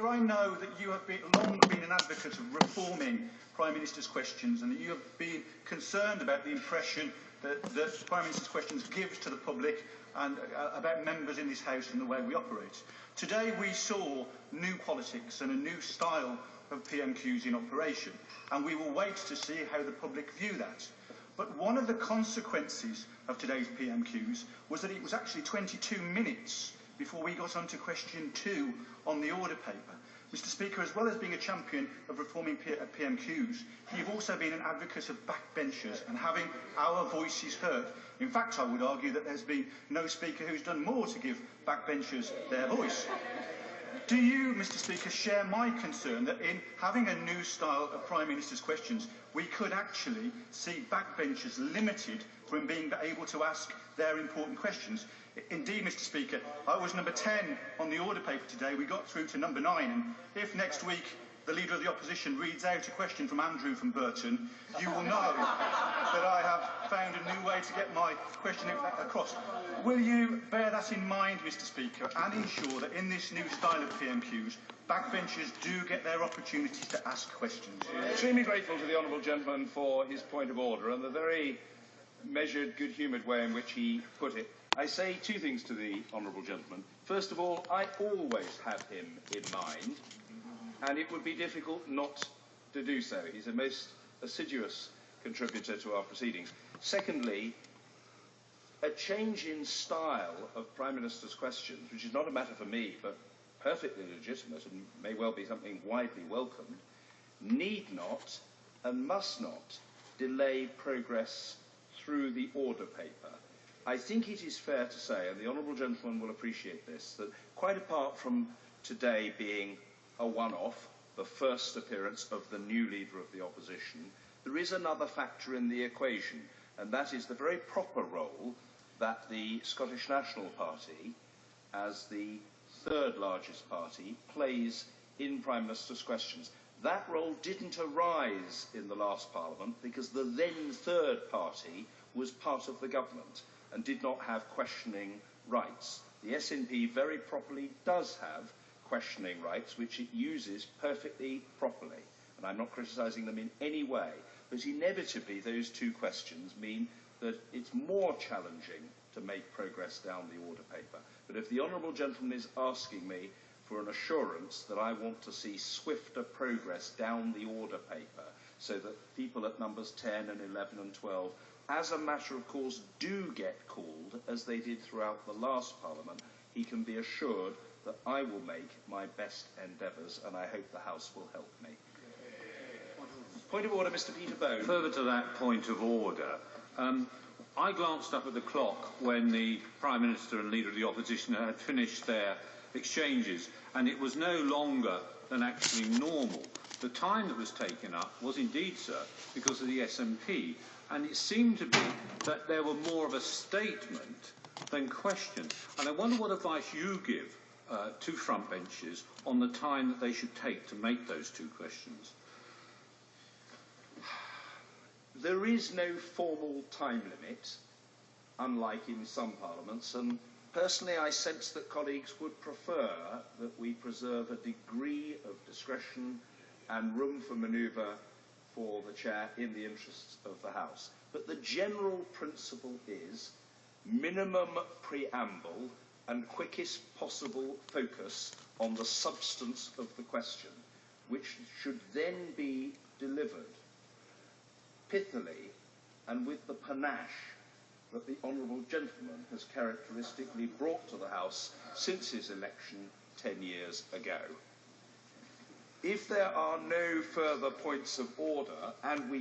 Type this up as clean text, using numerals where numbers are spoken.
I know that you have long been an advocate of reforming Prime Minister's questions, and that you have been concerned about the impression that Prime Minister's questions gives to the public and about members in this House and the way we operate. Today we saw new politics and a new style of PMQs in operation, and we will wait to see how the public view that. But one of the consequences of today's PMQs was that it was actually 22 minutes before we got on to question 2 on the order paper. Mr. Speaker, as well as being a champion of reforming PMQs, you've also been an advocate of backbenchers and having our voices heard. In fact, I would argue that there's been no speaker who's done more to give backbenchers their voice. Do you, Mr. Speaker, share my concern that in having a new style of Prime Minister's questions, we could actually see backbenchers limited from being able to ask their important questions? Indeed, Mr. Speaker, I was number 10 on the order paper today. We got through to number 9, and if next week the Leader of the Opposition reads out a question from Andrew from Burton, you will know that I have found a new way to get my question across. Will you bear that in mind, Mr. Speaker, and ensure that in this new style of PMQs, backbenchers do get their opportunity to ask questions? Extremely grateful to the honourable gentleman for his point of order and the very measured, good-humoured way in which he put it. I say 2 things to the honourable gentleman. First of all, I always have him in mind, and it would be difficult not to do so. He's a most assiduous contributor to our proceedings. Secondly, a change in style of Prime Minister's questions, which is not a matter for me, but perfectly legitimate and may well be something widely welcomed, need not and must not delay progress through the order paper. I think it is fair to say, and the honourable gentleman will appreciate this, that quite apart from today being a one-off, the first appearance of the new Leader of the Opposition, there is another factor in the equation, and that is the very proper role that the Scottish National Party, as the 3rd largest party, plays in Prime Minister's questions. That role didn't arise in the last Parliament because the then 3rd party was part of the government and did not have questioning rights. The SNP very properly does have questioning rights, which it uses perfectly properly. And I'm not criticising them in any way, but inevitably those 2 questions mean that it's more challenging to make progress down the order paper. But if the honourable gentleman is asking me for an assurance that I want to see swifter progress down the order paper so that people at numbers 10 and 11 and 12, as a matter of course, do get called, as they did throughout the last Parliament, he can be assured that I will make my best endeavours, and I hope the House will help me. Point of order, Mr. Peter Bone. Further to that point of order, I glanced up at the clock when the Prime Minister and Leader of the Opposition had finished their exchanges, and it was no longer than actually normal. The time that was taken up was indeed, sir, because of the SNP, and it seemed to be that there were more of a statement than question. And I wonder what advice you give to frontbenchers on the time that they should take to make those 2 questions. There is no formal time limit, unlike in some parliaments, and personally I sense that colleagues would prefer that we preserve a degree of discretion and room for manoeuvre for the chair in the interests of the House. But the general principle is minimum preamble and quickest possible focus on the substance of the question, which should then be delivered pithily and with the panache that the honourable gentleman has characteristically brought to the House since his election 10 years ago. If there are no further points of order, and we